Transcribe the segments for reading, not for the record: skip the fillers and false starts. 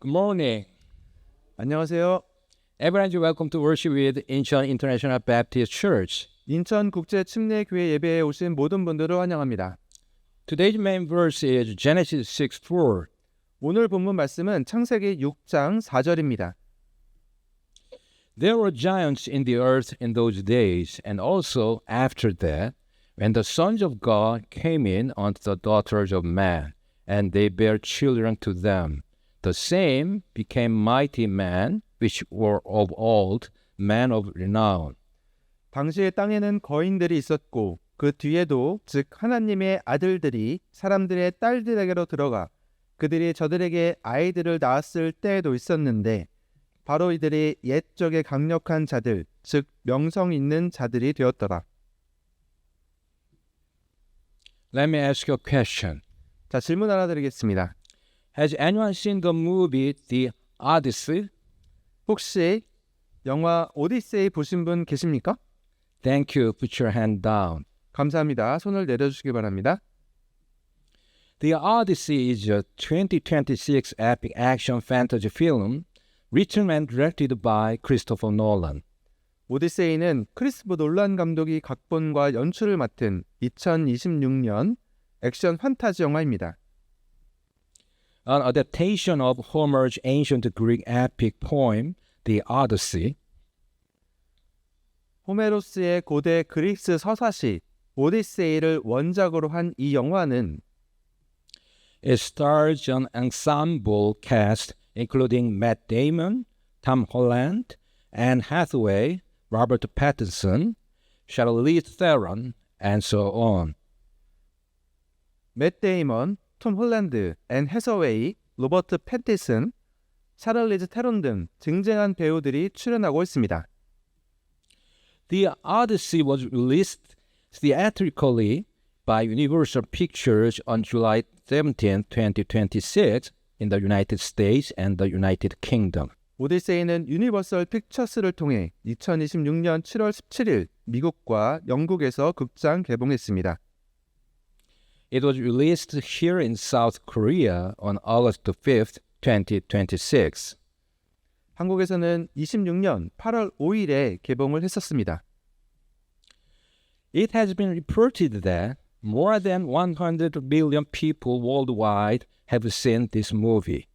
Good morning. 안녕하세요. Everyone, welcome to worship with Incheon International Baptist Church. 인천 국제 침례교회 예배에 오신 모든 분들을 환영합니다. Today's main verse is Genesis 6:4. 오늘 본문 말씀은 창세기 6장 4절입니다. There were giants in the earth in those days, and also after that, when the sons of God came in unto the daughters of man, and they bare children to them. The same became mighty men, which were of old, men of renown. 당시의 땅에는 거인들이 있었고 그 뒤에도 즉 하나님의 아들들이 사람들의 딸들에게로 들어가 그들이 저들에게 아이들을 낳았을 때에도 있었는데 바로 이들이 옛적의 강력한 자들 즉 명성 있는 자들이 되었더라. Let me ask you a question. 자, 질문 하나 드리겠습니다. Has anyone seen the movie The Odyssey? 혹시 영화 오디세이 보신 분 계십니까? Thank you. Put your hand down. 감사합니다. 손을 내려주시기 바랍니다. The Odyssey is a 2026 epic action fantasy film written and directed by Christopher Nolan. 오디세이는 크리스토퍼 놀란 감독이 각본과 연출을 맡은 2026년 액션 판타지 영화입니다. An adaptation of Homer's ancient Greek epic poem, The Odyssey, 호메로스의 고대 그리스 서사시 오디세이를 원작으로 한 이 영화는 it stars an ensemble cast including Matt Damon, Tom Holland, Anne Hathaway, Robert Pattinson, Charlize Theron, and so on. 맷 데이먼, 톰 홀랜드, 앤 해서웨이, 로버트 패티슨, 샤를리즈 테론 등 쟁쟁한 배우들이 출연하고 있습니다. The Odyssey was released theatrically by Universal Pictures on July 17, 2026 in the United States and the United Kingdom. 오디세이는 유니버설 픽처스를 통해 2026년 7월 17일 미국과 영국에서 극장 개봉했습니다. It was released here in South Korea on August 5th, 2026. 한국에서는 26년 8월 5일에 개봉을 했었습니다. It has been reported that more than 100 million people worldwide have seen this movie.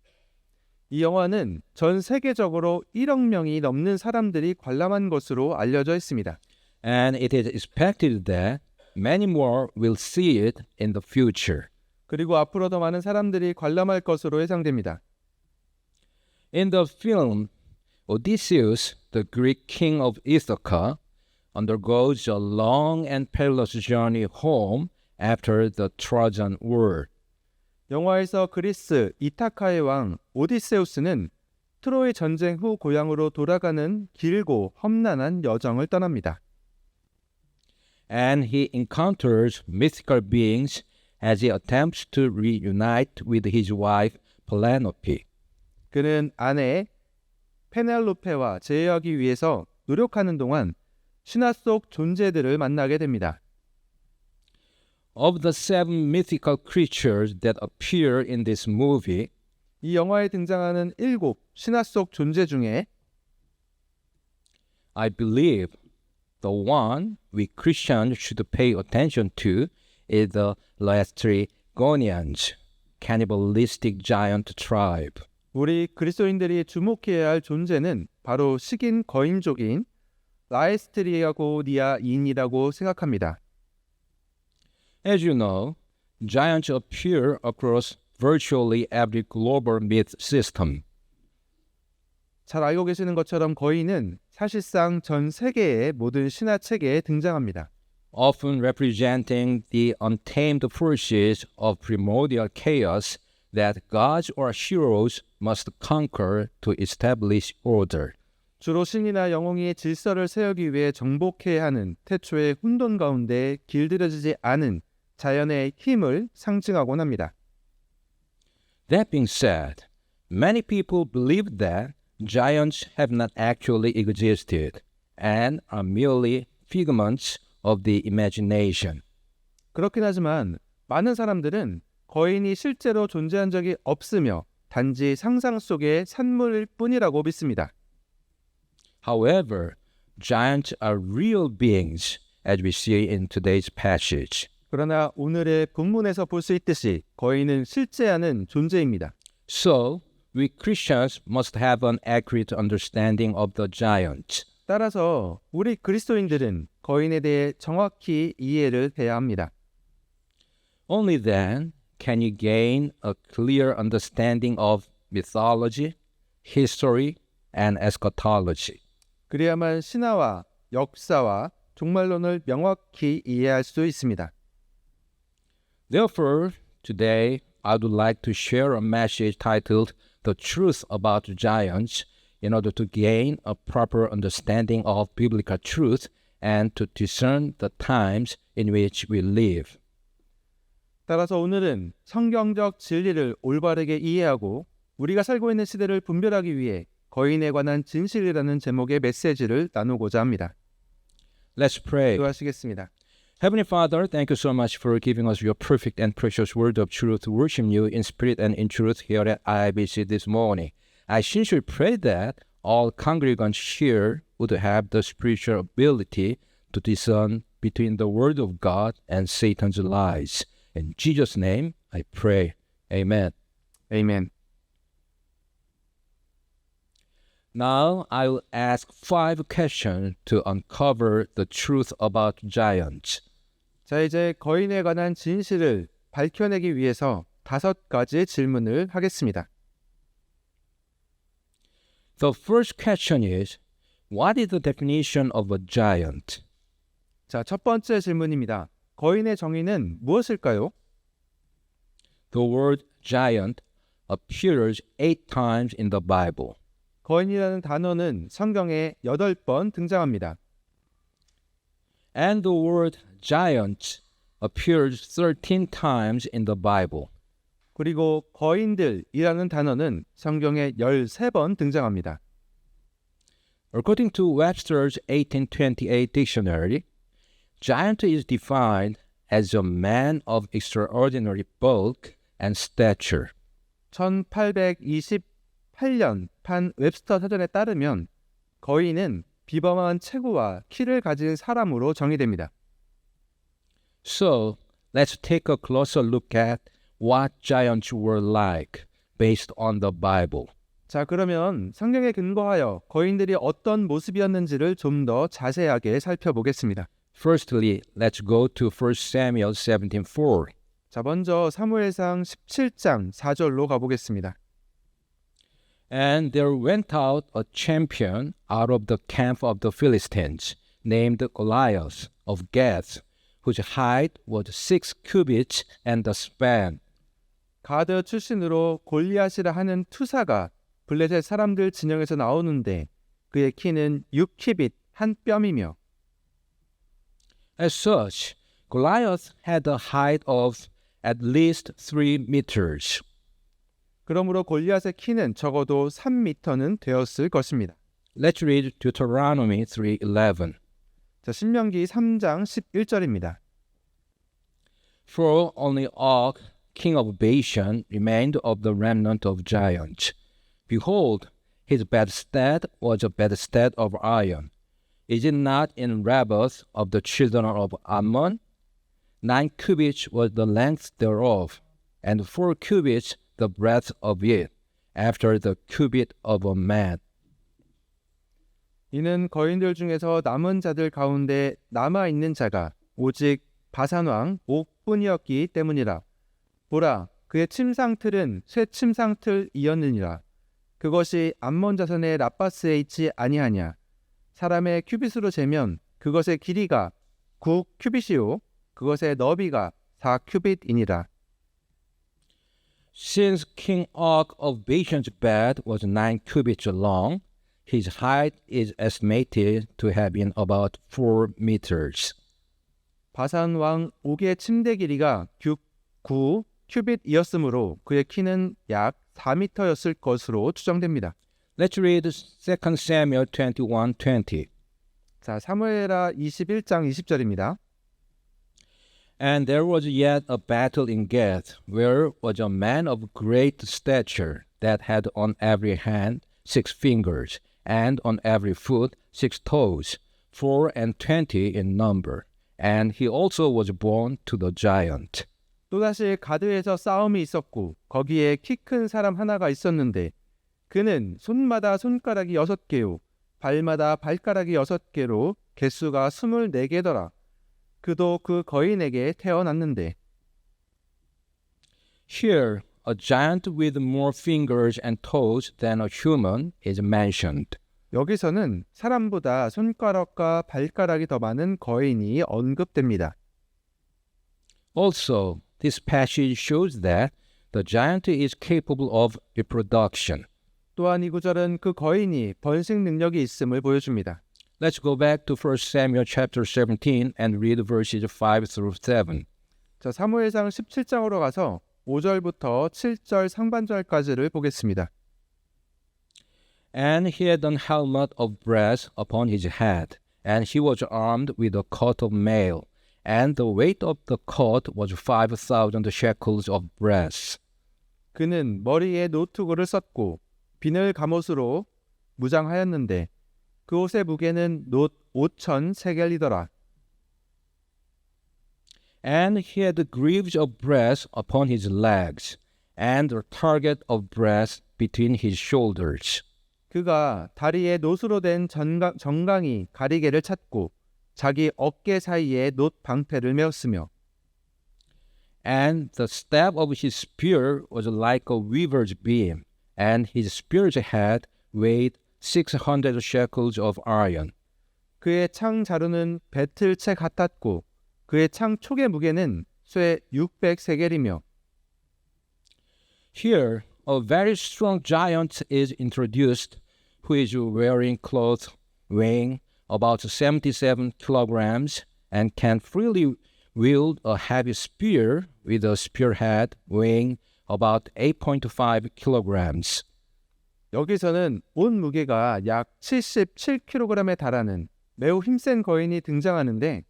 이 영화는 전 세계적으로 1억 명이 넘는 사람들이 관람한 것으로 알려져 있습니다. And it is expected that many more will see it in the future. 그리고 앞으로 더 많은 사람들이 관람할 것으로 예상됩니다. In the film, Odysseus, the Greek king of Ithaca, undergoes a long and perilous journey home after the Trojan War. 영화에서 그리스 이타카의 왕 오디세우스는 트로이 전쟁 후 고향으로 돌아가는 길고 험난한 여정을 떠납니다. And he encounters mythical beings as he attempts to reunite with his wife Penelope. 그는 아내 페넬로페와 재회하기 위해서 노력하는 동안 신화 속 존재들을 만나게 됩니다. Of the 7 mythical creatures that appear in this movie, 이 영화에 등장하는 7 신화 속 존재 중에 I believe the one we Christians should pay attention to is the Laestrygonians, cannibalistic giant tribe. 우리 그리스도인들이 주목해야 할 존재는 바로 식인 거인족인 라에스트리아고니아인이라고 생각합니다. As you know, giants appear across virtually every global myth system. 잘 알고 계시는 것처럼 거인은 사실상 전 세계의 모든 신화책에 등장합니다. Often representing the untamed forces of primordial chaos that gods or heroes must conquer to establish order. 주로 신이나 영웅이 질서를 세우기 위해 정복해야 하는 태초의 혼돈 가운데 길들여지지 않은 자연의 힘을 상징하곤 합니다. That being said, many people believe that giants have not actually existed and are merely figments of the imagination. 그렇긴 하지만 많은 사람들은 거인이 실제로 존재한 적이 없으며 단지 상상 속의 산물일 뿐이라고 믿습니다. However, giants are real beings, as we see in today's passage. 그러나 오늘의 본문에서 볼 수 있듯이 거인은 실제하는 존재입니다. So, we Christians must have an accurate understanding of the giants. 따라서 우리 그리스도인들은 거인에 대해 정확히 이해를 해야 합니다. Only then can you gain a clear understanding of mythology, history, and eschatology. 그래야만 신화와 역사와 종말론을 명확히 이해할 수 있습니다. Therefore, today I would like to share a message titled The Truth About Giants in order to gain a proper understanding of biblical truth and to discern the times in which we live. 따라서 오늘은 성경적 진리를 올바르게 이해하고 우리가 살고 있는 시대를 분별하기 위해 거인에 관한 진실이라는 제목의 메시지를 나누고자 합니다. Let's pray. 기도하시겠습니다. Heavenly Father, thank you so much for giving us your perfect and precious word of truth to worship you in spirit and in truth here at IBC this morning. I sincerely pray that all congregants here would have the spiritual ability to discern between the word of God and Satan's lies. In Jesus' name, I pray. Amen. 아멘. Now I will ask 5 questions to uncover the truth about giants. 자, 이제 거인에 관한 진실을 밝혀내기 위해서 5가지 질문을 하겠습니다. The first question is, what is the definition of a giant? 자, 첫 번째 질문입니다. 거인의 정의는 무엇일까요? The word giant appears 8 times in the Bible. 거인이라는 단어는 성경에 8번 등장합니다. And the word giant appears 13 times in the Bible. 그리고 거인들이라는 단어는 성경에 13번 등장합니다. According to Webster's 1828 dictionary, giant is defined as a man of extraordinary bulk and stature. 1828년 판 웹스터 사전에 따르면 거인은 비범한 체구와 키를 가진 사람으로 정의됩니다. So, let's take a closer look at what giants were like based on the Bible. 자, 그러면 성경에 근거하여 거인들이 어떤 모습이었는지를 좀 더 자세하게 살펴보겠습니다. Firstly, let's go to 1 Samuel 17:4. 자, 먼저 사무엘상 17장 4절로 가보겠습니다. And there went out a champion out of the camp of the Philistines, named Goliath of Gath, whose height was 6 cubits and a span. 가드 출신으로 골리앗이라 하는 투사가 블레셋 사람들 진영에서 나오는데 그의 키는 6키빗 한 뼘이며 As such, Goliath had a height of at least 3 meters. 그러므로 골리앗의 키는 적어도 3m는 되었을 것입니다. Let's read Deuteronomy 3:11. 자, 신명기 3장 11절입니다. For only Og, king of Bashan, remained of the remnant of giants. Behold, his bedstead was a bedstead of iron. Is it not in Rabbath of the children of Ammon? 9 cubits was the length thereof, and 4 cubits the breadth of it, after the cubit of a man. 이는 거인들 중에서 남은 자들 가운데 남아있는 자가 오직 바산왕 옥뿐이었기 때문이라. 보라, 그의 침상틀은 쇠 침상틀이었느니라. 그것이 암몬 자손의 라빠스에 있지 아니하냐. 사람의 큐빗으로 재면 그것의 길이가 9큐빗이요 그것의 너비가 4큐빗이니라. Since King Og of Bashan's bed was 9 cubits long, his height is estimated to have been about 4 meters. 바산 왕 옥의 침대 길이가 9 큐빗이었으므로 그의 키는 약 4m였을 것으로 추정됩니다. Let's read 2 Samuel 21:20. 자, 사무엘하 21장 20절입니다. And there was yet a battle in Gath, where was a man of great stature, that had on every hand 6 fingers, and on every foot 6 toes, 24 in number. And he also was born to the giant. 또다시 가드에서 싸움이 있었고 거기에 키 큰 사람 하나가 있었는데 그는 손마다 손가락이 6개요 발마다 발가락이 6개로 개수가 24개더라. 그도 그 거인에게 태어났는데 Here, a giant with more fingers and toes than a human is mentioned. 여기서는 사람보다 손가락과 발가락이 더 많은 거인이 언급됩니다. Also, this passage shows that the giant is capable of reproduction. 또한 이 구절은 그 거인이 번식 능력이 있음을 보여줍니다. Let's go back to 1 Samuel chapter 17 and read verses 5 through 7. 자, 사무엘상 17장으로 가서 5절부터 7절 상반절까지를 보겠습니다. And he had an helmet of brass upon his head, and he was armed with a coat of mail, and the weight of the coat was 5,000 shekels of brass. 그는 머리에 노투구를 썼고 비늘 갑옷으로 무장하였는데 그 옷의 무게는 놋 5,000 세겔이더라. And he had greaves of brass upon his legs, and a target of brass between his shoulders. 그가 다리에 놋으로 된 정강이 가리개를 찼고 자기 어깨 사이에 놋 방패를 메었으며 And the staff of his spear was like a weaver's beam, and his spear's head weighed 600 shekels of iron. 그의 창 자루는 배틀채 같았고 그의 창 촉의 무게는 쇠 600세겔이며 Here, a very strong giant is introduced who is wearing clothes weighing about 77 kilograms and can freely wield a heavy spear with a spearhead weighing about 8.5 kilograms. 여기서는 온 무게가 약 77kg에 달하는 매우 힘센 거인이 등장하는데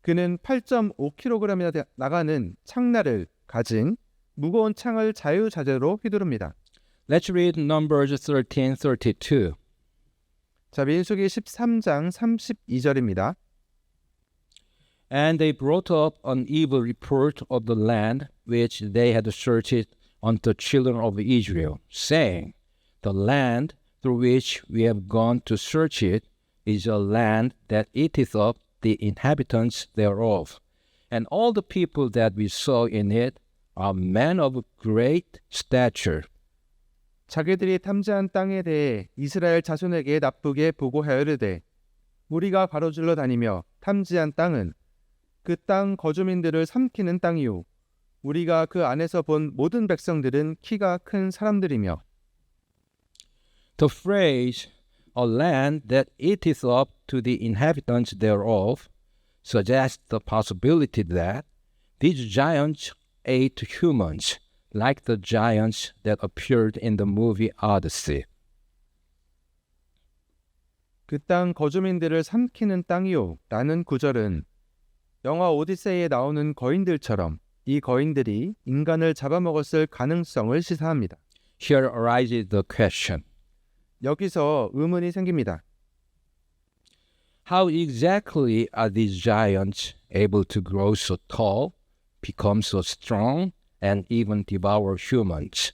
그는 8.5kg이나 나가는 창날을 가진 무거운 창을 자유자재로 휘두릅니다. Let's read Numbers 13:32. 자, 민수기 13장 32절입니다. And they brought up an evil report of the land which they had searched unto the children of Israel, saying, The land through which we have gone to search it is a land that eateth up the inhabitants thereof. And all the people that we saw in it are men of great stature. 자기들이 탐지한 땅에 대해 이스라엘 자손에게 나쁘게 보고하여르되 우리가 가로질러 다니며 탐지한 땅은 그 땅 거주민들을 삼키는 땅이요 우리가 그 안에서 본 모든 백성들은 키가 큰 사람들이며 The phrase, a land that eateth up to the inhabitants thereof, suggests the possibility that these giants ate humans, like the giants that appeared in the movie Odyssey. 그 땅 거주민들을 삼키는 땅이요 라는 구절은 영화 오디세이에 나오는 거인들처럼 이 거인들이 인간을 잡아먹었을 가능성을 시사합니다. Here arises the question, 여기서 의문이 생깁니다. how exactly are these giants able to grow so tall, become so strong, and even devour humans?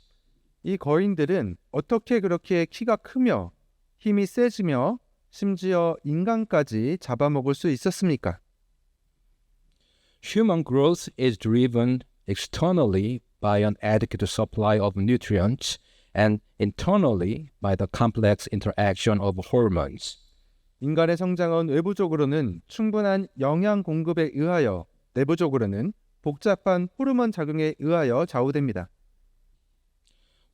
이 거인들은 어떻게 그렇게 키가 크며 힘이 세지며 심지어 인간까지 잡아먹을 수 있었습니까? Human growth is driven externally by an adequate supply of nutrients and internally by the complex interaction of hormones. 인간의 성장은 외부적으로는 충분한 영양 공급에 의하여 내부적으로는 복잡한 호르몬 작용에 의하여 좌우됩니다.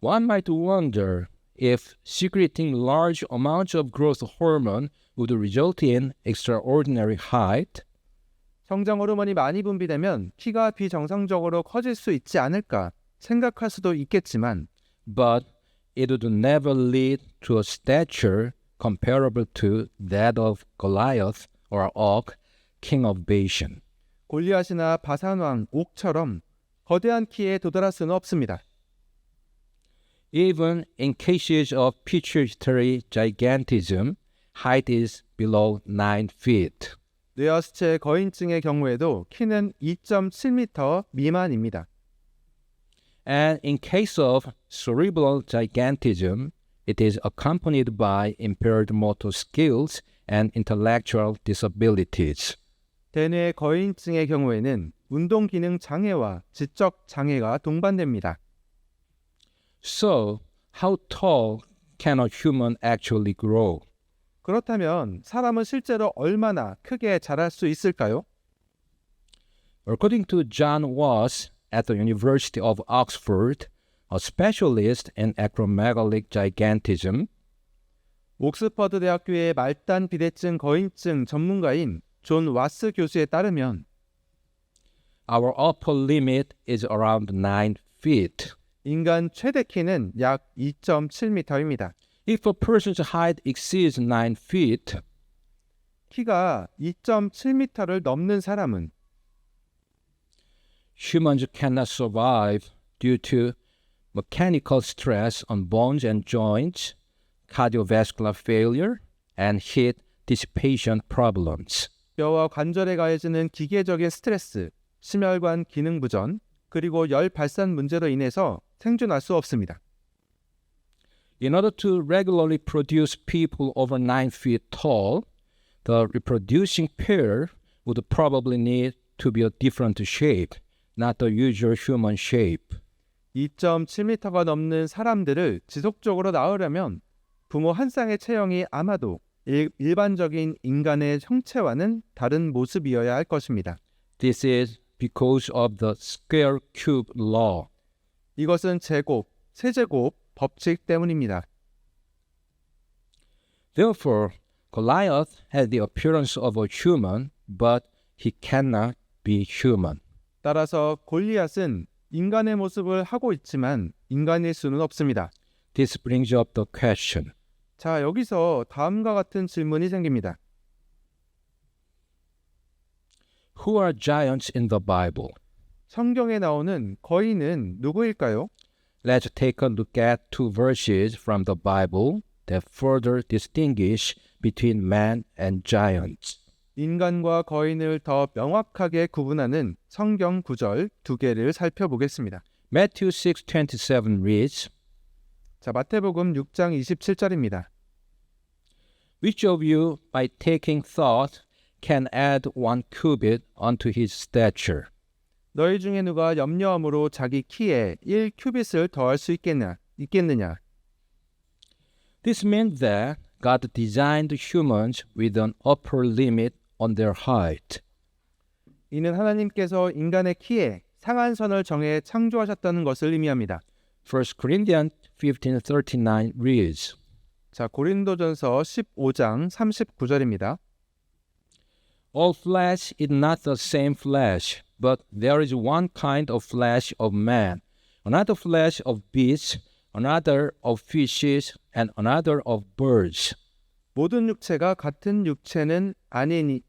One might wonder if secreting large amounts of growth hormone would result in extraordinary height. 성장 호르몬이 많이 분비되면 키가 비정상적으로 커질 수 있지 않을까 생각할 수도 있겠지만 But it would never lead to a stature comparable to that of Goliath or Og, king of Bashan. 골리앗이나 바산왕 옥처럼 거대한 키에 도달할 수는 없습니다. Even in cases of pituitary gigantism, height is below 9 feet. 뇌하수체 거인증의 경우에도 키는 2.7m 미만입니다. And in case of cerebral gigantism, it is accompanied by impaired motor skills and intellectual disabilities. 대뇌 거인증의 경우에는 운동 기능 장애와 지적 장애가 동반됩니다. So, how tall can a human actually grow? 그렇다면 사람은 실제로 얼마나 크게 자랄 수 있을까요? According to John Wass at the University of Oxford, a specialist in acromegalic gigantism, 옥스퍼드 대학교의 말단 비대증 거인증 전문가인 존 와스 교수에 따르면 our upper limit is around 9 feet. 인간 최대 키는 약 2.7m입니다. If a person's height exceeds 9 feet, 키가 2.7m를 넘는 사람은 humans cannot survive due to mechanical stress on bones and joints, cardiovascular failure, and heat dissipation problems. 뼈와 관절에 가해지는 기계적인 스트레스, 심혈관 기능 부전, 그리고 열 발산 문제로 인해서 생존할 수 없습니다. In order to regularly produce people over 9 feet tall, the reproducing pair would probably need to be a different shape, not the usual human shape. 2.7m가 넘는 사람들을 지속적으로 낳으려면 부모 한 쌍의 체형이 아마도 일반적인 인간의 형체와는 다른 모습이어야 할 것입니다. This is because of the square cube law. 이것은 제곱, 세제곱 법칙 때문입니다. Therefore, Goliath had the appearance of a human, but he cannot be human. 따라서 골리앗은 인간의 모습을 하고 있지만 인간일 수는 없습니다. This brings up the question. 자, 여기서 다음과 같은 질문이 생깁니다. Who are giants in the Bible? 성경에 나오는 거인은 누구일까요? Let's take a look at two verses from the Bible that further distinguish between man and giants. 인간과 거인을 더 명확하게 구분하는 성경 구절 두 개를 살펴보겠습니다. Matthew 6:27 reads, 자, 마태복음 6장 27절입니다. Which of you, by taking thought, can add 1 cubit unto his stature? 너희 중에 누가 염려함으로 자기 키에 1큐빗을 더할 수 있겠느냐? This means that God designed humans with an upper limit on their height. 이는 하나님께서 인간의 키에 상한선을 정해 창조하셨다는 것을 의미합니다. 1 Corinthians 15:39 reads, 자, 고린도전서 15장 39절입니다. All flesh is not the same flesh, but there is one kind of flesh of man, another flesh of beasts, another of fishes, and another of birds. 모든 육체가 같은 육체는 아니니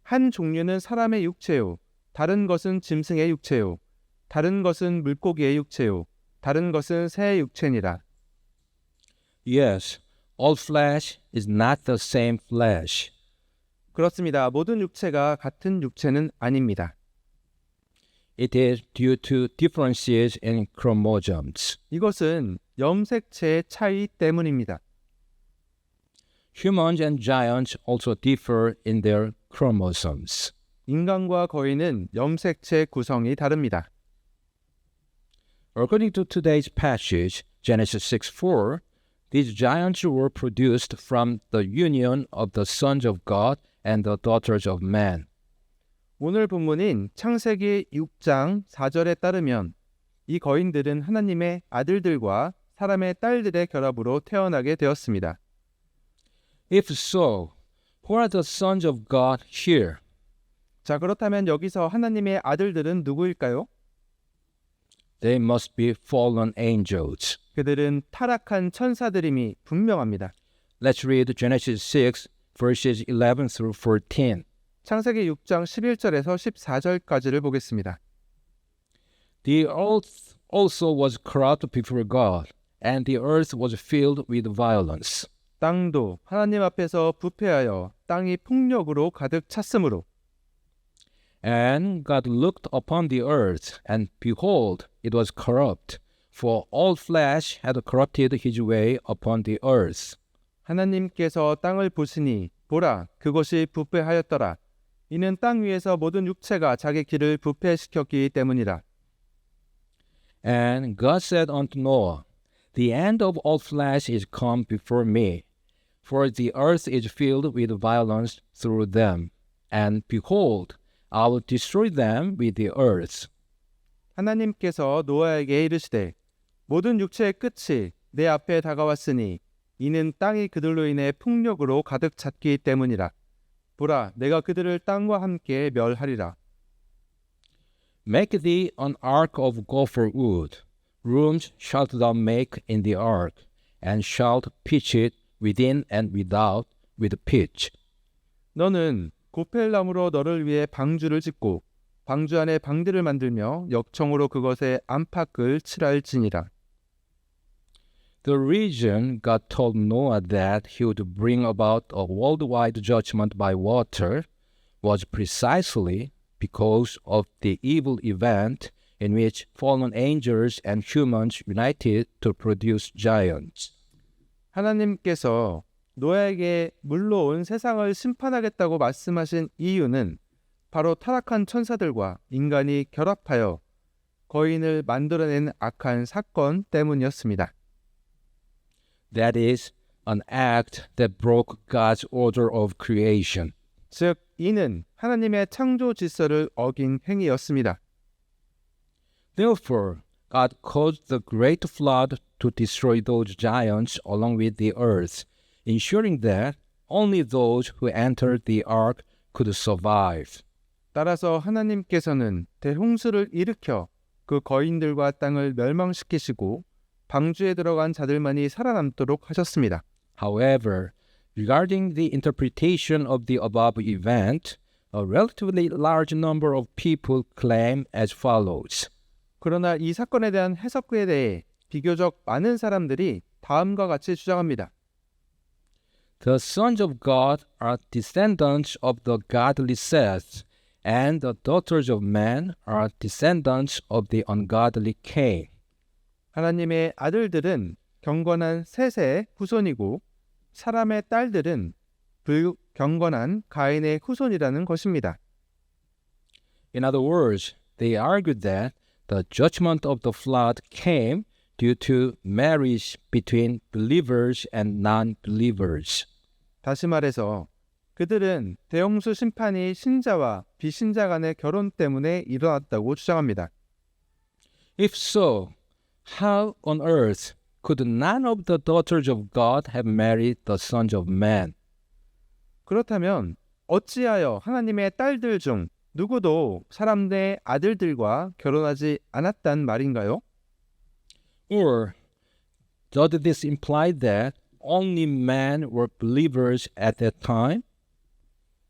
한 종류는 사람의 육체요, 다른 것은 짐승의 육체요, 다른 것은 물고기의 육체요, 다른 것은 새의 육체니라. Yes, all flesh is not the same flesh. 그렇습니다. 모든 육체가 같은 육체는 아닙니다. It is due to differences in chromosomes. 이것은 염색체의 차이 때문입니다. Humans and giants also differ in their chromosomes. 인간과 거인은 염색체 구성이 다릅니다. According to today's passage, Genesis 6:4, these giants were produced from the union of the sons of God and the daughters of man. 오늘 본문인 창세기 6장 4절에 따르면 이 거인들은 하나님의 아들들과 사람의 딸들의 결합으로 태어나게 되었습니다. If so, who are the sons of God here? 자, 그렇다면 여기서 하나님의 아들들은 누구일까요? They must be fallen angels. 그들은 타락한 천사들임이 분명합니다. Let's read Genesis 6, verses 11 through 14. 창세기 6장 11절에서 14절까지를 보겠습니다. The earth also was corrupt before God, and the earth was filled with violence. 땅도 하나님 앞에서 부패하여 땅이 폭력으로 가득 찼으므로 And God looked upon the earth, and behold, it was corrupt, for all flesh had corrupted his way upon the earth. 하나님께서 땅을 보시니 보라 그것이 부패하였더라. 이는 땅 위에서 모든 육체가 자기 길을 부패시켰기 때문이라. And God said unto Noah, The end of all flesh is come before me, for the earth is filled with violence through them. And behold, I will destroy them with the earth. 하나님께서 노아에게 이르시되 모든 육체의 끝이 내 앞에 다가왔으니 이는 땅이 그들로 인해 폭력으로 가득 찼기 때문이라. 보라 내가 그들을 땅과 함께 멸하리라. Make thee an ark of gopher wood. Rooms shalt thou make in the ark, and shalt pitch it within and without with pitch. 너는 고펠나무로 너를 위해 방주를 짓고 방주 안에 방들을 만들며 역청으로 그것에 안팎을 칠할지니라. The reason God told Noah that he would bring about a worldwide judgment by water was precisely because of the evil event in which fallen angels and humans united to produce giants. 하나님께서 노아에게 물로 온 세상을 심판하겠다고 말씀하신 이유는 바로 타락한 천사들과 인간이 결합하여 거인을 만들어낸 악한 사건 때문이었습니다. That is, an act that broke God's order of creation. 즉, 이는 하나님의 창조 질서를 어긴 행위였습니다. Therefore, God caused the great flood to destroy those giants along with the earth, ensuring that only those who entered the ark could survive. 따라서 하나님께서는 대홍수를 일으켜 그 거인들과 땅을 멸망시키시고 방주에 들어간 자들만이 살아남도록 하셨습니다. However, regarding the interpretation of the above event, a relatively large number of people claim as follows. 그러나 이 사건에 대한 해석에 대해 비교적 많은 사람들이 다음과 같이 주장합니다. The sons of God are descendants of the godly Seth, and the daughters of man are descendants of the ungodly Cain. 하나님의 아들들은 경건한 셋의 후손이고 사람의 딸들은 불경건한 가인의 후손이라는 것입니다. In other words, they argued that the judgment of the flood came due to marriage between believers and non-believers. 다시 말해서 그들은 대홍수 심판이 신자와 비신자 간의 결혼 때문에 일어났다고 주장합니다. If so, how on earth could none of the daughters of God have married the sons of man? 그렇다면 어찌하여 하나님의 딸들 중 누구도 사람들의 아들들과 결혼하지 않았단 말인가요? Or does this imply that only men were believers at that time?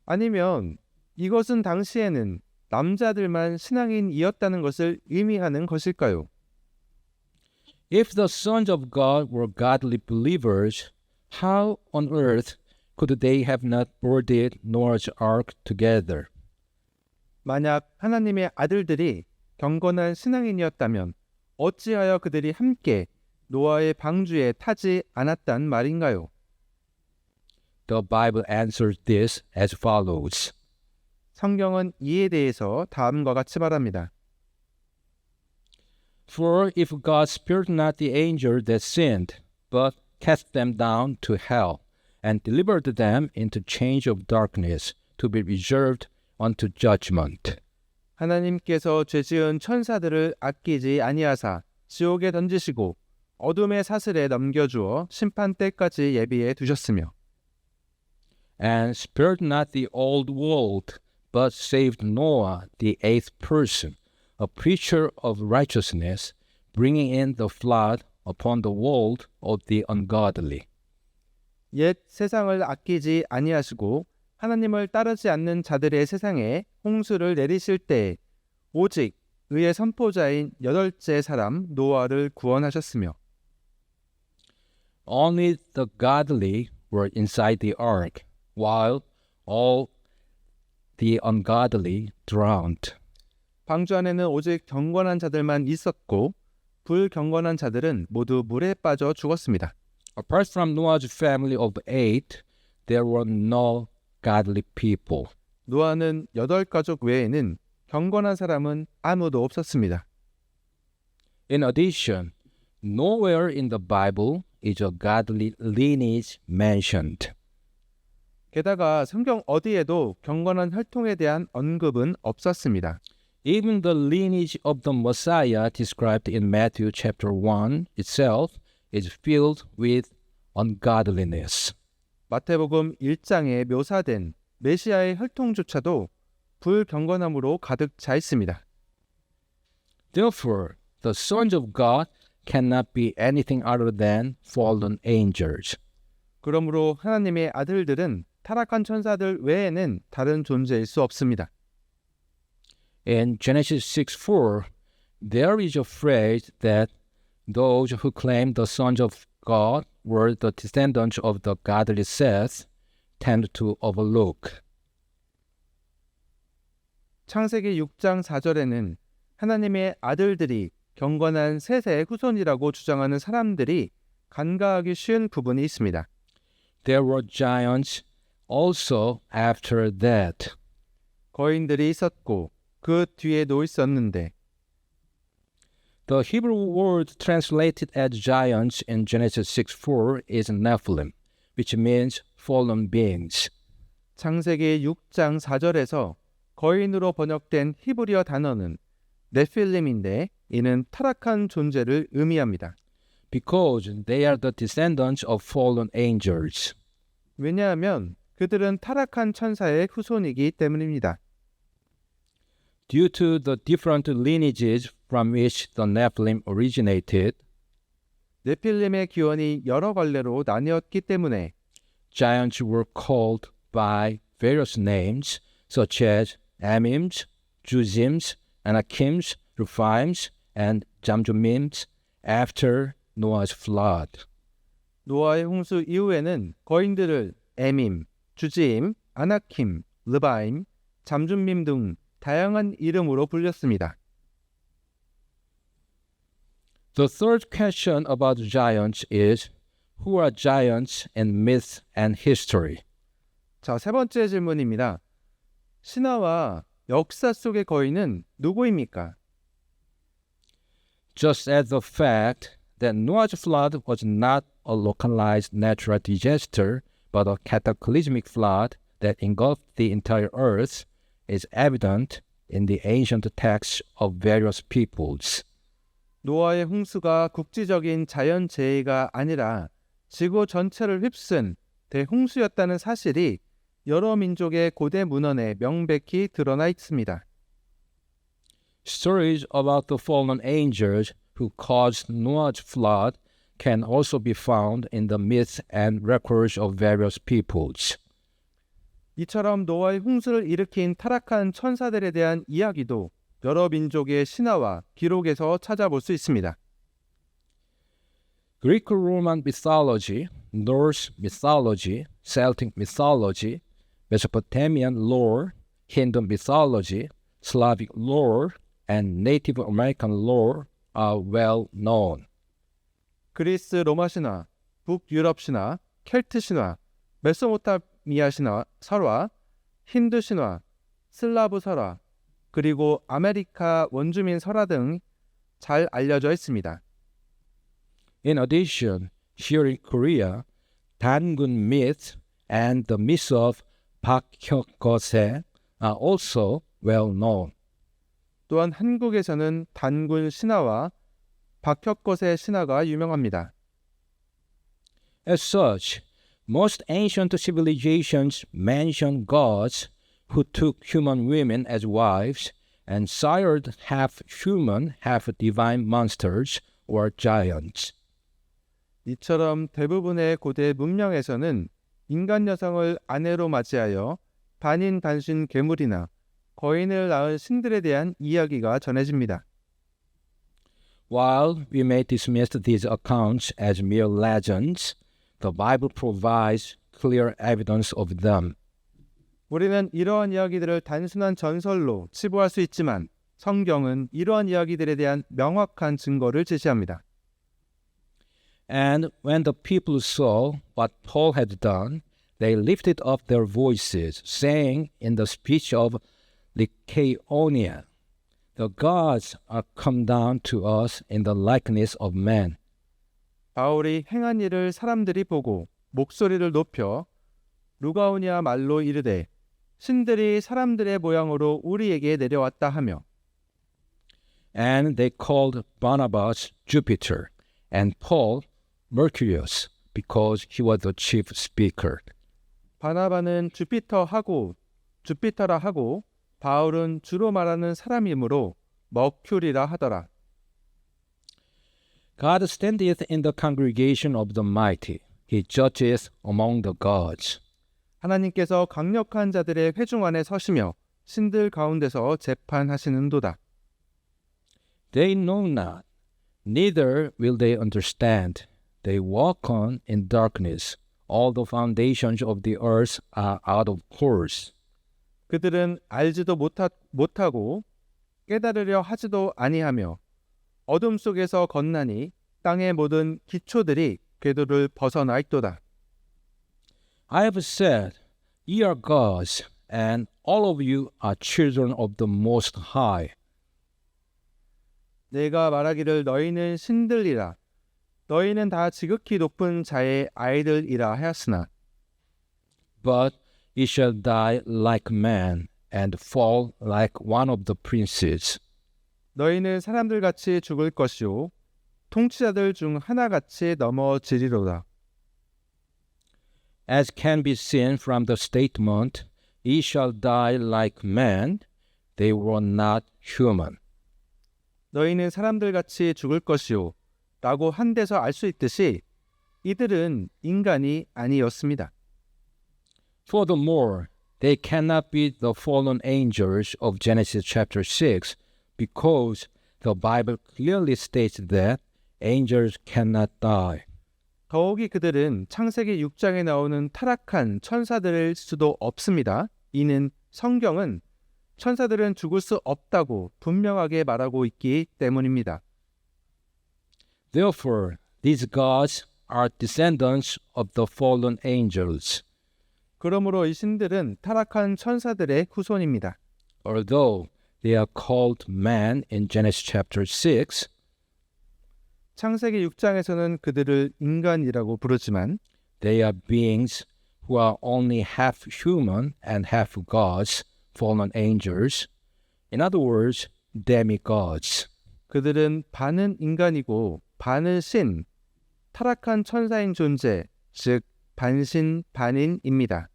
아니면 이것은 당시에는 남자들만 신앙인이었다는 것을 의미하는 것일까요? If the sons of God were godly believers, how on earth could they have not boarded Noah's ark together? 만약 하나님의 아들들이 경건한 신앙인이었다면 어찌하여 그들이 함께 노아의 방주에 타지 않았단 말인가요? The Bible answers this as follows. 성경은 이에 대해서 다음과 같이 말합니다. For if God spared not the angels that sinned, but cast them down to hell, and delivered them into chains of darkness, to be reserved unto judgment. 하나님께서 죄지은 천사들을 아끼지 아니하사 지옥에 던지시고 어둠의 사슬에 넘겨주어 심판 때까지 예비해 두셨으며 And spared not the old world, but saved Noah, the eighth person, a preacher of righteousness, bringing in the flood upon the world of the ungodly. 옛 세상을 아끼지 아니하시고 하나님을 따르지 않는 자들의 세상에 홍수를 내리실 때 오직 의의 선포자인 여덟째 사람 노아를 구원하셨으며 Only the godly were inside the ark, while all the ungodly drowned. 방주 안에는 오직 경건한 자들만 있었고 불경건한 자들은 모두 물에 빠져 죽었습니다. Apart from Noah's family of 8, there were no godly people. 노아는 8가족 외에는 경건한 사람은 아무도 없었습니다. In addition, nowhere in the Bible is a godly lineage mentioned. 게다가 성경 어디에도 경건한 혈통에 대한 언급은 없었습니다. Even the lineage of the Messiah described in Matthew chapter 1 itself is filled with ungodliness. 마태복음 1장에 묘사된 메시아의 혈통조차도 불경건함으로 가득 차 있습니다. Therefore, the sons of God cannot be anything other than fallen angels. 그러므로 하나님의 아들들은 타락한 천사들 외에는 다른 존재일 수 없습니다. In Genesis 6:4, there is a phrase that those who claim the sons of God were the descendants of the godly Seth tend to overlook. 창세기 6장 4절에는 하나님의 아들들이 경건한 셋의 후손이라고 주장하는 사람들이 간과하기 쉬운 부분이 있습니다. There were giants also after that. 거인들이 있었고 그 뒤에도 있었는데 The Hebrew word translated as giants in Genesis 6:4 is Nephilim, which means fallen beings. 창세기 6장 4절에서 거인으로 번역된 히브리어 단어는 네필림인데 이는 타락한 존재를 의미합니다. Because they are the descendants of fallen angels. 왜냐하면 그들은 타락한 천사의 후손이기 때문입니다. Due to the different lineages from which the Nephilim originated, 네필림의 기원이 여러 갈래로 나뉘었기 때문에 giants were called by various names such as Amims, Juzims, Anakims, Rephaims, and Jamjumims after Noah's flood. 노아의 홍수 이후에는 거인들을 에밈, 주지임, 아나킴, 르바임, 잠준밈 등 다양한 이름으로 불렸습니다. The third question about giants is, who are giants in myth and history? 자, 세 번째 질문입니다. 신화와 역사 속의 거인은 누구입니까? Just as the fact that Noah's flood was not a localized natural disaster, but a cataclysmic flood that engulfed the entire earth, is evident in the ancient texts of various peoples. 노아의 홍수가 국지적인 자연재해가 아니라 지구 전체를 휩쓴 대홍수였다는 사실이 여러 민족의 고대 문헌에 명백히 드러나 있습니다. Stories about the fallen angels who caused Noah's flood can also be found in the myths and records of various peoples. 이처럼 노아의 홍수를 일으킨 타락한 천사들에 대한 이야기도 여러 민족의 신화와 기록에서 찾아볼 수 있습니다. Greco-Roman mythology, Norse mythology, Celtic mythology, Mesopotamian lore, Hindu mythology, Slavic lore, and Native American lore are well known. 그리스 로마 신화, 북유럽 신화, 켈트 신화, 메소포타미아 신화, 설화, 힌두 신화, 슬라브 설화, 그리고 아메리카 원주민 설화 등 잘 알려져 있습니다. In addition, here in Korea, Dangun myth and the myth of Baekhyokgose are also well known. 또한 한국에서는 단군 신화와 박혁거세 신화가 유명합니다. As such, most ancient civilizations mention gods who took human women as wives and sired half human, half divine monsters or giants. 이처럼 대부분의 고대 문명에서는 인간 여성을 아내로 맞이하여 반인 단신 괴물이나 거인을 낳은 신들에 대한 이야기가 전해집니다. While we may dismiss these accounts as mere legends, the Bible provides clear evidence of them. 우리는 이러한 이야기들을 단순한 전설로 치부할 수 있지만 성경은 이러한 이야기들에 대한 명확한 증거를 제시합니다. And when the people saw what Paul had done, they lifted up their voices, saying in the speech of Lycaonia, "The gods are come down to us in the likeness of man." 바울이 행한 일을 사람들이 보고 목소리를 높여 루가오니아 말로 이르되 신들이 사람들의 모양으로 우리에게 내려왔다 하며 And they called Barnabas Jupiter and Paul Mercurius because he was the chief speaker. 바나바는 주피터라 하고 바울은 주로 말하는 사람이므로 머큐리라 하더라. God standeth in the congregation of the mighty. He judgeth among the gods. 하나님께서 강력한 자들의 회중 안에 서시며 신들 가운데서 재판하시는도다. They know not, neither will they understand. They walk on in darkness. All the foundations of the earth are out of course. 그들은 알지도 못하고 깨달으려 하지도 아니하며 어둠 속에서 걷나니 땅의 모든 기초들이 궤도를 벗어나 있도다. I have said, ye are gods, and all of you are children of the Most High. 내가 말하기를 너희는 신들이라 너희는 다 지극히 높은 자의 아이들이라 하였으나 But ye shall die like man, and fall like one of the princes. 너희는 사람들같이 죽을 것이요 통치자들 중 하나같이 넘어지리로다. As can be seen from the statement, ye shall die like man, they were not human. 너희는 사람들같이 죽을 것이요 라고 한 데서 알 수 있듯이 이들은 인간이 아니었습니다. Furthermore, they cannot be the fallen angels of Genesis chapter 6, because the Bible clearly states that angels cannot die. 더욱이 그들은 창세기 6장에 나오는 타락한 천사들일 수도 없습니다. 이는 성경은 천사들은 죽을 수 없다고 분명하게 말하고 있기 때문입니다. Therefore, these gods are descendants of the fallen angels. 그러므로 이 신들은 타락한 천사들의 후손입니다. Although they are called man in Genesis chapter 6, 창세기 6장에서는 그들을 인간이라고 부르지만 they are beings who are only half human and half gods, fallen angels. In other words, demigods. 그들은 반은 인간이고 반은 신, 타락한 천사인 존재, 즉 반신 반인입니다.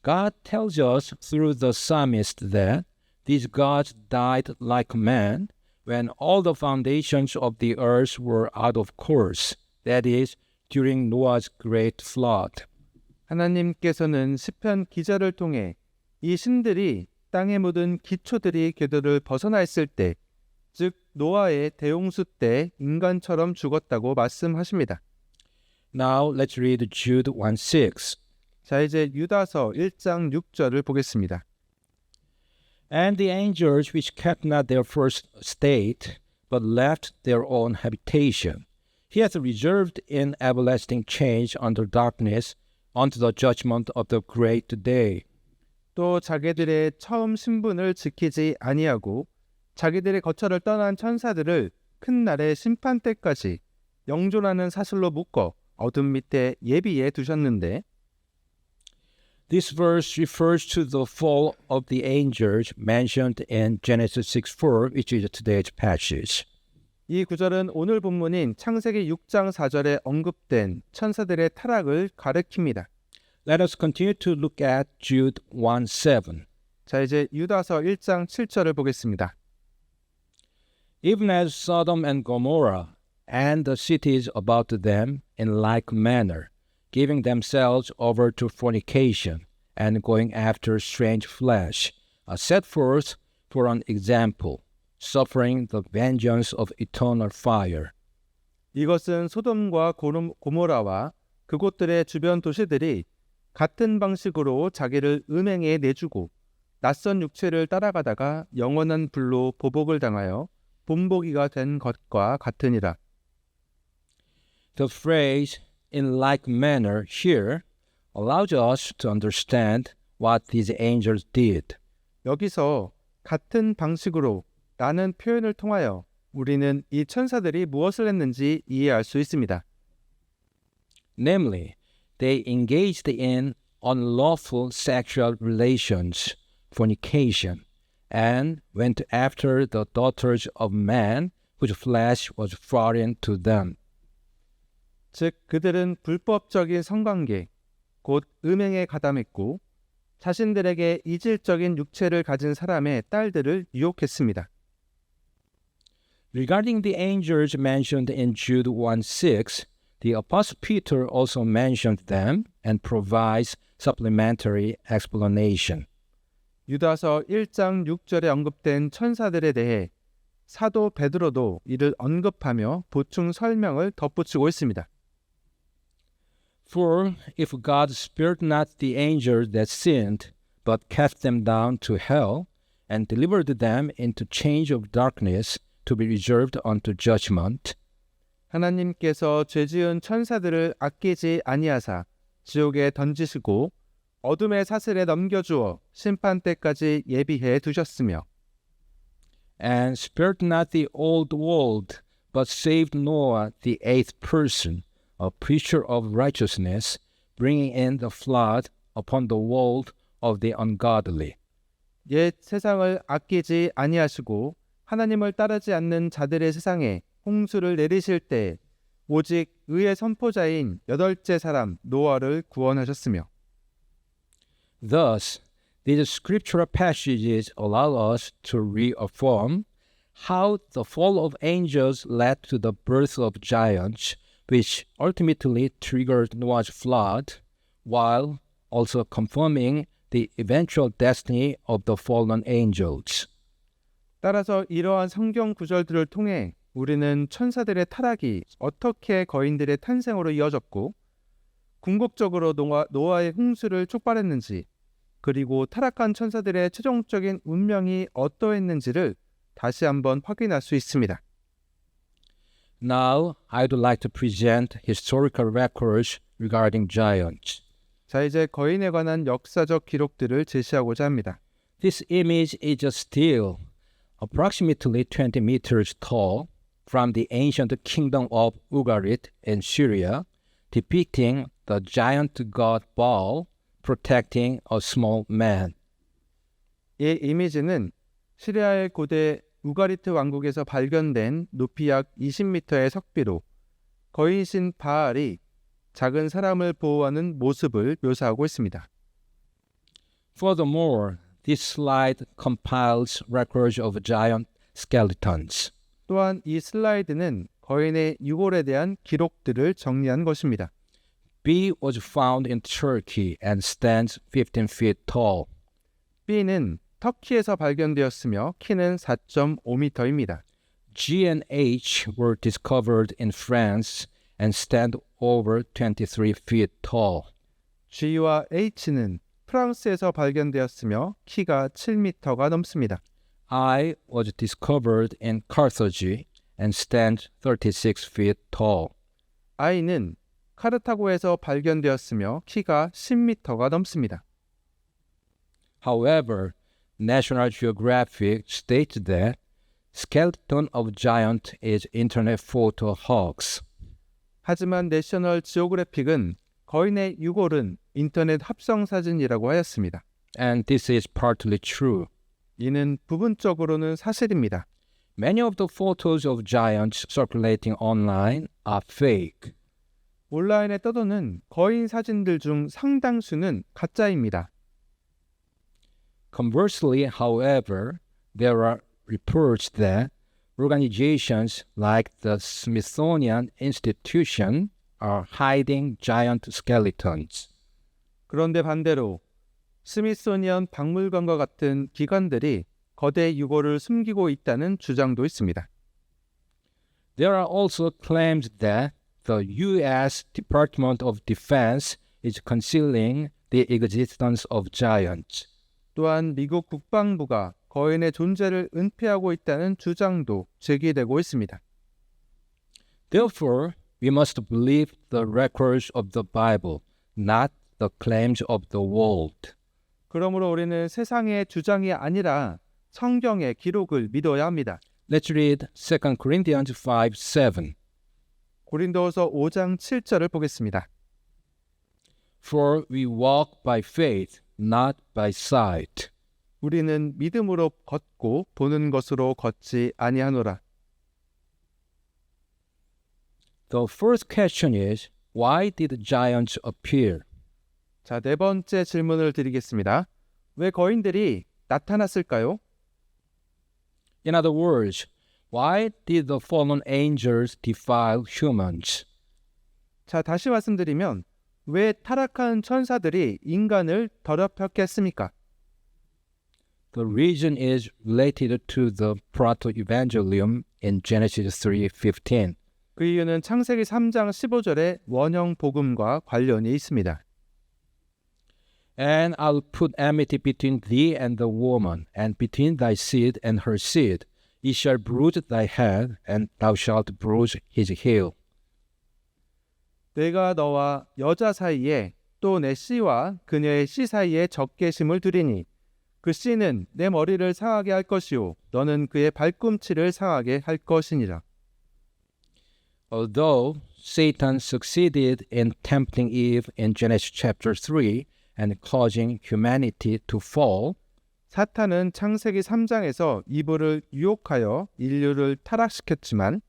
God tells us through the psalmist that these gods died like man when all the foundations of the earth were out of course, that is, during Noah's great flood. 하나님께서는 시편 기자를 통해 이 신들이 땅의 모든 기초들이 궤도를 벗어나 있을 때, 즉 노아의 대홍수 때 인간처럼 죽었다고 말씀하십니다. Now let's read Jude 1:6. 자, 이제 유다서 1장 6절을 보겠습니다. And the angels which kept not their first state, but left their own habitation, he hath reserved in everlasting change under darkness unto the judgment of the great day. 또 자기들의 처음 신분을 지키지 아니하고 자기들의 거처를 떠난 천사들을 큰 날의 심판 때까지 영존하는 사슬로 묶어 어둠 밑에 예비해 두셨는데 This verse refers to the fall of the angels mentioned in Genesis 6:4, which is today's passage. 이 구절은 오늘 본문인 창세기 6장 4절에 언급된 천사들의 타락을 가리킵니다. Let us continue to look at Jude 1:7. 자, 이제 유다서 1장 7절을 보겠습니다. Even as Sodom and Gomorrah and the cities about them in like manner, giving themselves over to fornication, and going after strange flesh, are set forth for an example, suffering the vengeance of eternal fire. 이것은 소돔과 고모라와 그곳들의 주변 도시들이 같은 방식으로 자기를 음행에 내주고 낯선 육체를 따라가다가 영원한 불로 보복을 당하여 본보기가 된 것과 같으니라. The phrase in like manner here allows us to understand what these angels did. 여기서 같은 방식으로 라는 표현을 통하여 우리는 이 천사들이 무엇을 했는지 이해할 수 있습니다. Namely, they engaged in unlawful sexual relations, fornication, and went after the daughters of man whose flesh was foreign to them. 즉 그들은 불법적인 성관계, 곧 음행에 가담했고 자신들에게 이질적인 육체를 가진 사람의 딸들을 유혹했습니다. Regarding the angels mentioned in Jude 1:6, the Apostle Peter also mentioned them and provides supplementary explanation. 유다서 1장 6절에 언급된 천사들에 대해 사도 베드로도 이를 언급하며 보충 설명을 덧붙이고 있습니다. For if God spared not the angels that sinned, but cast them down to hell, and delivered them into chains of darkness to be reserved unto judgment, 하나님께서 죄지은 천사들을 아끼지 아니하사 지옥에 던지시고 어둠의 사슬에 넘겨주어 심판 때까지 예비해 두셨으며 and spared not the old world, but saved Noah the eighth person, a preacher of righteousness, bringing in the flood upon the world of the ungodly. 옛 세상을 아끼지 아니하시고 하나님을 따르지 않는 자들의 세상에 홍수를 내리실 때 오직 의의 선포자인 여덟째 사람 노아를 구원하셨으며 Thus, these scriptural passages allow us to reaffirm how the fall of angels led to the birth of giants, which ultimately triggered Noah's flood, while also confirming the eventual destiny of the fallen angels. 따라서 이러한 성경 구절들을 통해 우리는 천사들의 타락이 어떻게 거인들의 탄생으로 이어졌고 궁극적으로 노아의 홍수를 촉발했는지 그리고 타락한 천사들의 최종적인 운명이 어떠했는지를 다시 한번 확인할 수 있습니다. Now, I'd like to present historical records regarding giants. 자, 이제 거인에 관한 역사적 기록들을 제시하고자 합니다. This image is a still approximately 20 meters tall from the ancient kingdom of Ugarit in Syria, depicting the giant god Baal protecting a small man. 이 이미지는 시리아의 고대 우가리트 왕국에서 발견된 높이 약 20m의 석비로 거인신 바알이 작은 사람을 보호하는 모습을 묘사하고 있습니다. Furthermore, this slide compiles records of giant skeletons. 또한 이 슬라이드는 거인의 유골에 대한 기록들을 정리한 것입니다. B was found in Turkey and stands 15 feet tall. B는 터키에서 발견되었으며 키는 4.5m입니다. G and H were discovered in France and stand over 23 feet tall. G와 H는 프랑스에서 발견되었으며 키가 7m가 넘습니다. I was discovered in Carthage and stands 36 feet tall. I는 카르타고에서 발견되었으며 키가 10m가 넘습니다. However, National Geographic states that skeleton of giant is internet photo hoax. 하지만 내셔널 지오그래픽은 거인의 유골은 인터넷 합성 사진이라고 하였습니다. And this is partly true. 이는 부분적으로는 사실입니다. Many of the photos of giants circulating online are fake. 온라인에 떠도는 거인 사진들 중 상당수는 가짜입니다. Conversely, however, there are reports that organizations like the Smithsonian Institution are hiding giant skeletons. 그런데 반대로 스미소니언 박물관과 같은 기관들이 거대 유골을 숨기고 있다는 주장도 있습니다. There are also claims that the U.S. Department of Defense is concealing the existence of giants. 또한 미국 국방부가 거인의 존재를 은폐하고 있다는 주장도 제기되고 있습니다. Therefore, we must believe the records of the Bible, not the claims of the world. 그러므로 우리는 세상의 주장이 아니라 성경의 기록을 믿어야 합니다. Let's read 2 Corinthians 5:7. 고린도후서 5장 7절을 보겠습니다. For we walk by faith, not by sight. 우리는 믿음으로 걷고 보는 것으로 걷지 아니하노라. The first question is, why did giants appear? 자, 네 번째 질문을 드리겠습니다. 왜 거인들이 나타났을까요? In other words, why did the fallen angels defile humans? 자, 다시 말씀드리면 왜 타락한 천사들이 인간을 더럽혔겠습니까? The reason is related to the proto-evangelium in Genesis 3:15. 그 이유는 창세기 3장 15절의 원형 복음과 관련이 있습니다. And I'll put enmity between thee and the woman, and between thy seed and her seed. He shall bruise thy head, and thou shalt bruise his heel. 내가 너와 여자 사이에 또 내 씨와 그녀의 씨 사이에 적개심을 두리니 그 씨는 내 머리를 상하게 할 것이요 너는 그의 발꿈치를 상하게 할 것이니라. Although Satan succeeded in tempting Eve in Genesis chapter 3 and causing humanity to fall, 사탄은 창세기 3장에서 이브를 유혹하여 인류를 타락시켰지만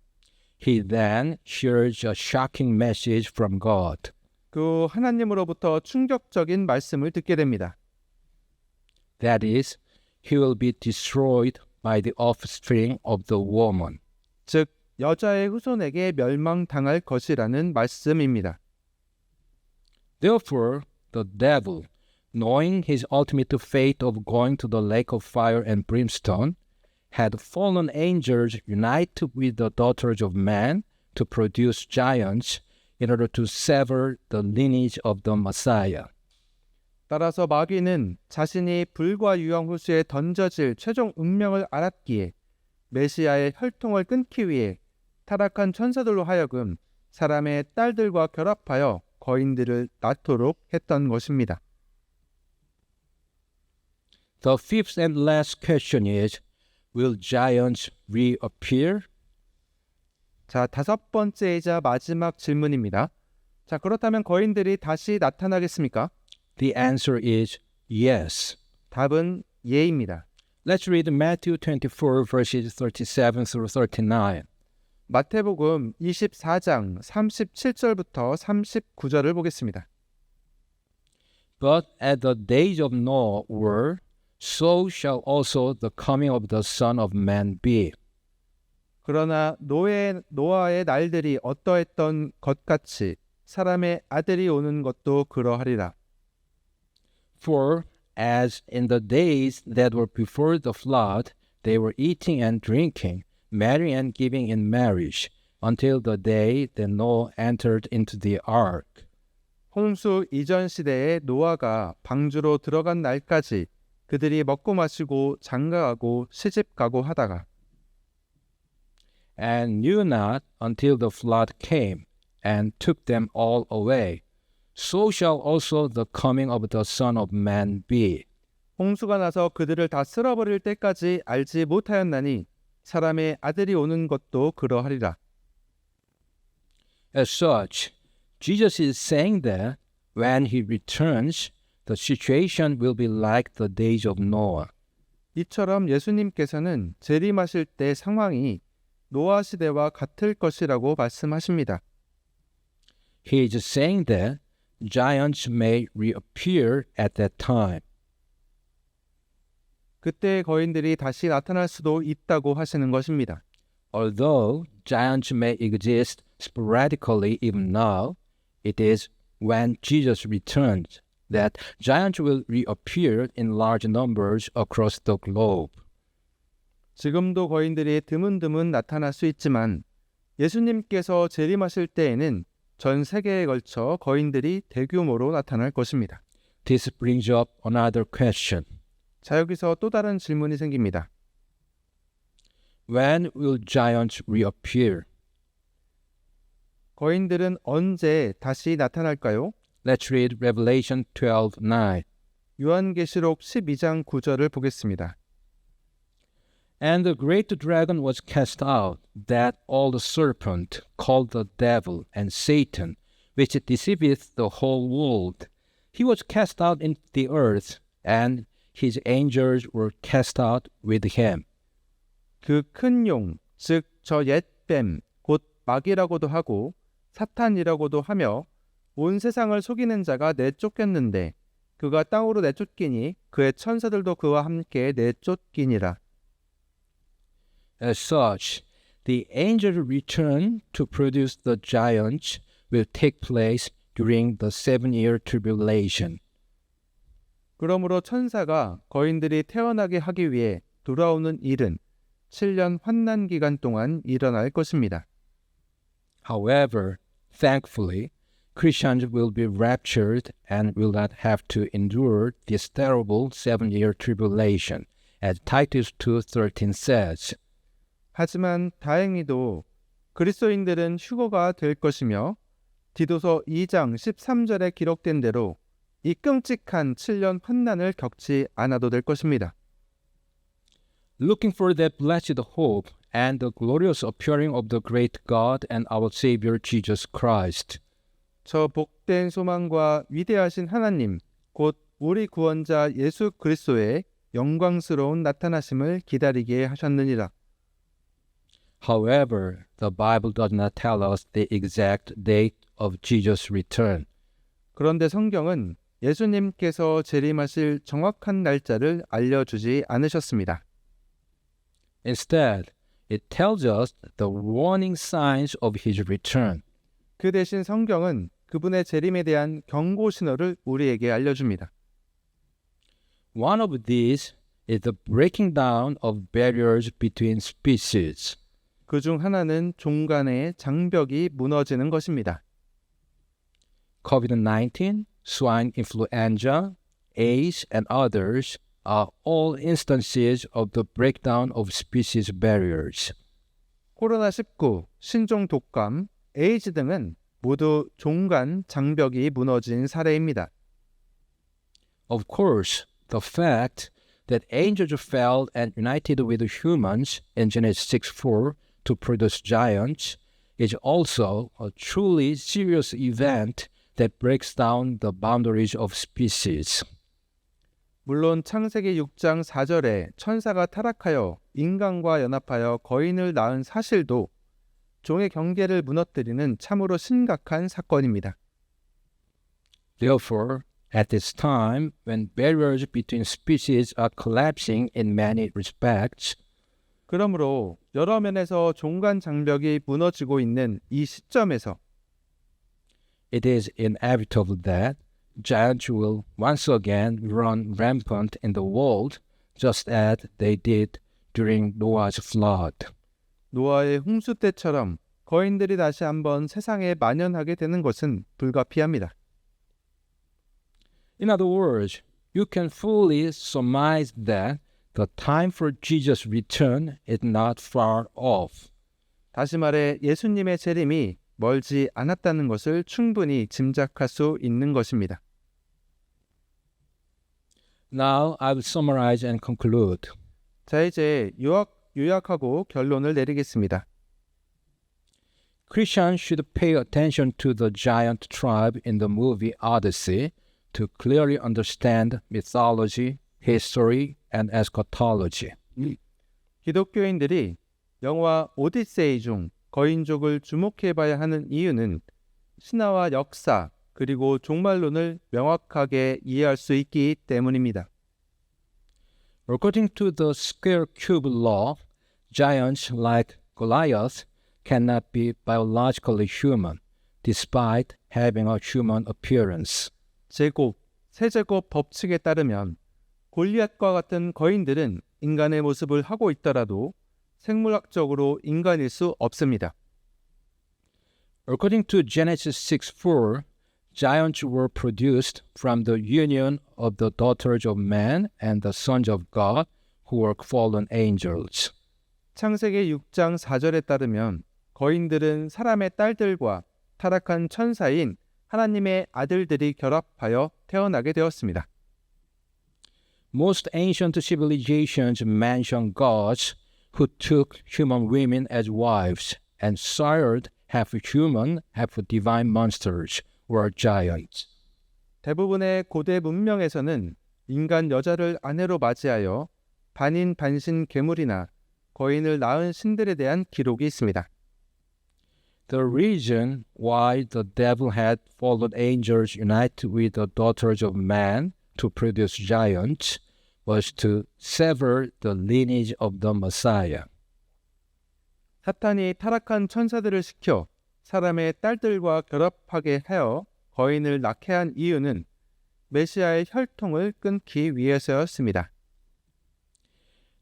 he then hears a shocking message from God. 그 하나님으로부터 충격적인 말씀을 듣게 됩니다. That is, he will be destroyed by the offspring of the woman. 즉 여자의 후손에게 멸망당할 것이라는 말씀입니다. Therefore, the devil, knowing his ultimate fate of going to the lake of fire and brimstone, had fallen angels unite with the daughters of man to produce giants in order to sever the lineage of the Messiah. 따라서 마귀는 자신이 불과 유황 호수에 던져질 최종 운명을 알았기에 메시아의 혈통을 끊기 위해 타락한 천사들로 하여금 사람의 딸들과 결합하여 거인들을 낳도록 했던 것입니다. The fifth and last question is, will giants reappear? 자, 다섯 번째이자 마지막 질문입니다. 자, 그렇다면 거인들이 다시 나타나겠습니까? The answer is yes. 답은 예입니다. Let's read Matthew 24 verses 37 through 39. 마태복음 24장 37절부터 39절을 보겠습니다. But as the days of Noah were, so shall also the coming of the Son of Man be. 그러나 노아의 날들이 어떠했던 것 같이 사람의 아들이 오는 것도 그러하리라. For as in the days that were before the flood, they were eating and drinking, marrying and giving in marriage, until the day that Noah entered into the ark. 홍수 이전 시대에 노아가 방주로 들어간 날까지 그들이 먹고 마시고 장가가고 시집가고 하다가 And knew not until the flood came and took them all away. So shall also the coming of the Son of Man be. 홍수가 나서 그들을 다 쓸어버릴 때까지 알지 못하였나니 사람의 아들이 오는 것도 그러하리라. As such, Jesus is saying that when he returns, the situation will be like the days of Noah. 이처럼 예수님께서는 재림하실 때 상황이 노아 시대와 같을 것이라고 말씀하십니다. He is saying that giants may reappear at that time. 그때 거인들이 다시 나타날 수도 있다고 하시는 것입니다. Although giants may exist sporadically even now, it is when Jesus returns that giants will reappear in large numbers across the globe. 지금도 거인들이 드문드문 나타날 수 있지만 예수님께서 재림하실 때에는 전 세계에 걸쳐 거인들이 대규모로 나타날 것입니다. This brings up another question. 자, 여기서 또 다른 질문이 생깁니다. When will giants reappear? 거인들은 언제 다시 나타날까요? Let's read Revelation 12:9. 요한계시록 12장 9절을 보겠습니다. And the great dragon was cast out, that old serpent, called the devil and Satan, which deceiveth the whole world. He was cast out into the earth, and his angels were cast out with him. 그 큰 용, 즉 저 옛뱀, 곧 마귀라고도 하고 사탄이라고도 하며 온 세상을 속이는 자가 내쫓겼는데 그가 땅으로 내쫓기니 그의 천사들도 그와 함께 내쫓기니라. As such, the angel return to produce the giants will take place during the 7-year tribulation. 그러므로 천사가 거인들이 태어나게 하기 위해 돌아오는 일은 7년 환난 기간 동안 일어날 것입니다. However, thankfully, Christians will be raptured and will not have to endure this terrible 7-year tribulation, as Titus 2:13 says. 하지만 다행히도 그리스도인들은 휴거가 될 것이며 디도서 2장 13절에 기록된 대로 이 끔찍한 7년 환난을 겪지 않아도 될 것입니다. Looking for that blessed hope and the glorious appearing of the great God and our Savior Jesus Christ. 저 복된 소망과 위대하신 하나님, 곧 우리 구원자 예수 그리스도의 영광스러운 나타나심을 기다리게 하셨느니라. However, the Bible does not tell us the exact date of Jesus' return. 그런데 성경은 예수님께서 재림하실 정확한 날짜를 알려주지 않으셨습니다. Instead, it tells us the warning signs of his return. 그 대신 성경은 그분의 재림에 대한 경고 신호를 우리에게 알려줍니다. One of these is the breaking down of barriers between species. 그 중 하나는 종 간의 장벽이 무너지는 것입니다. COVID-19, swine influenza, AIDS, and others are all instances of the breakdown of species barriers. 코로나19, 신종 독감, 에이즈 등은 모두 종 간 장벽이 무너진 사례입니다. Of course, the fact that angels fell and united with humans in Genesis 6:4 to produce giants is also a truly serious event that breaks down the boundaries of species. 물론 창세기 6장 4절에 천사가 타락하여 인간과 연합하여 거인을 낳은 사실도 종의 경계를 무너뜨리는 참으로 심각한 사건입니다. Therefore, at this time, when barriers between species are collapsing in many respects, 그러므로 여러 면에서 종 간 장벽이 무너지고 있는 이 시점에서 it is inevitable that giants will once again run rampant in the world, just as they did during Noah's flood. 노아의 홍수 때처럼 거인들이 다시 한번 세상에 만연하게 되는 것은 불가피합니다. In other words, you can fully surmise that the time for Jesus' return is not far off. 다시 말해 예수님의 재림이 멀지 않았다는 것을 충분히 짐작할 수 있는 것입니다. Now I will summarize and conclude. 자, 이제 요약하고 결론을 내리겠습니다. Christians should pay attention to the giant tribe in the movie Odyssey to clearly understand mythology, history, and eschatology. 기독교인들이 영화 오디세이 중 거인족을 주목해봐야 하는 이유는 신화와 역사 그리고 종말론을 명확하게 이해할 수 있기 때문입니다. According to the square cube law, giants like Goliath cannot be biologically human, despite having a human appearance. 제곱, 세제곱 법칙에 따르면 골리앗과 같은 거인들은 인간의 모습을 하고 있더라도 생물학적으로 인간일 수 없습니다. According to Genesis 6:4, giants were produced from the union of the daughters of man and the sons of God, who were fallen angels. 창세기 6장 4절에 따르면 거인들은 사람의 딸들과 타락한 천사인 하나님의 아들들이 결합하여 태어나게 되었습니다. Most ancient civilizations mention gods who took human women as wives and sired half human, half divine monsters, or giants. 대부분의 고대 문명에서는 인간 여자를 아내로 맞이하여 반인 반신 괴물이나 거인을 낳은 신들에 대한 기록이 있습니다. The reason why the devil had fallen angels unite with the daughters of man to produce giants was to sever the lineage of the Messiah. 사탄이 타락한 천사들을 시켜 사람의 딸들과 결합하게 하여 거인을 낳게 한 이유는 메시아의 혈통을 끊기 위해서였습니다.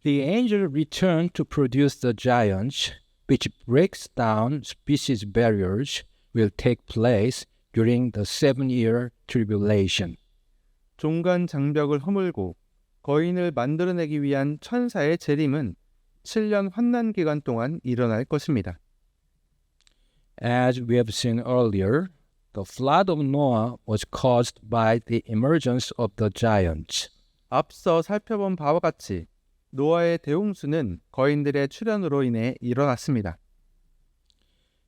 The angel returned to produce the giants, which breaks down species barriers, will take place during the 7-year tribulation. 종간 장벽을 허물고 거인을 만들어내기 위한 천사의 재림은 7년 환난 기간 동안 일어날 것입니다. As we have seen earlier, the flood of Noah was caused by the emergence of the giants. 앞서 살펴본 바와 같이 노아의 대홍수는 거인들의 출현으로 인해 일어났습니다.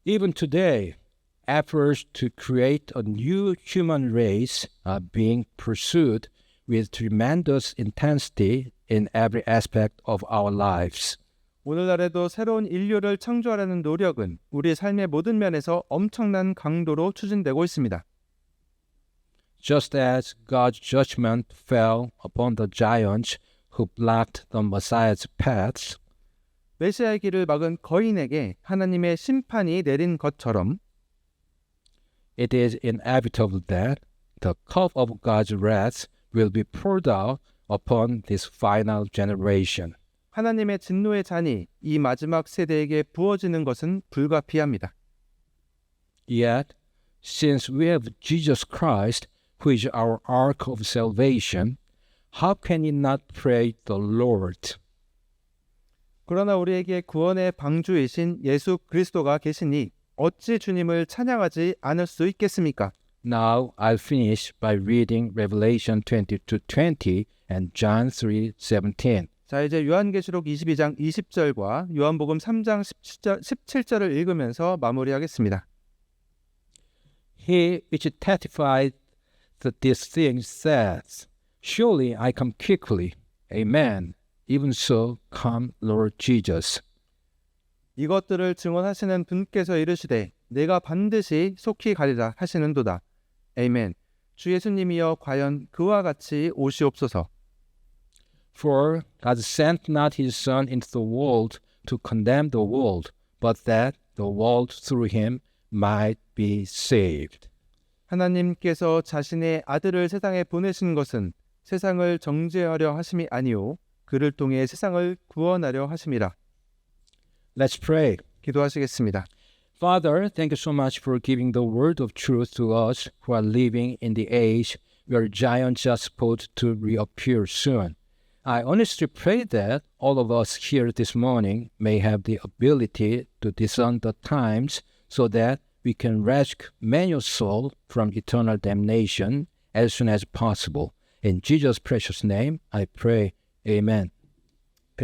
Even today, efforts to create a new human race are being pursued with tremendous intensity in every aspect of our lives. 오늘날에도 새로운 인류를 창조하려는 노력은 우리 삶의 모든 면에서 엄청난 강도로 추진되고 있습니다. Just as God's judgment fell upon the giants who blocked the Messiah's paths, 메시아의 길을 막은 거인에게 하나님의 심판이 내린 것처럼 it is inevitable that the cup of God's wrath will be poured out upon this final generation. 하나님의 진노의 잔이 이 마지막 세대에게 부어지는 것은 불가피합니다. Yet, since we have Jesus Christ, who is our ark of salvation, how can we not pray the Lord? 그러나 우리에게 구원의 방주이신 예수 그리스도가 계시니 어찌 주님을 찬양하지 않을 수 있겠습니까? Now I'll finish by reading Revelation 22:20 and John 3:17. 자, 이제 요한계시록 22장 20절과 요한복음 3장 17절을 읽으면서 마무리하겠습니다. He which testified that these things says, Surely I come quickly. Amen. Even so, come, Lord Jesus. 이것들을 증언하시는 분께서 이르시되 내가 반드시 속히 가리라 하시는도다. 아멘. 주 예수님이여 과연 그와 같이 오시옵소서. For God sent not his Son into the world to condemn the world, but that the world through him might be saved. 하나님께서 자신의 아들을 세상에 보내신 것은 세상을 정죄하려 하심이 아니요 그를 통해 세상을 구원하려 하심이라. Let's pray. 기도하시겠습니다. Father, thank you so much for giving the word of truth to us who are living in the age where giants are supposed to reappear soon. I honestly pray that all of us here this morning may have the ability to discern the times so that we can rescue many souls from eternal damnation as soon as possible. In Jesus' precious name, I pray. Amen.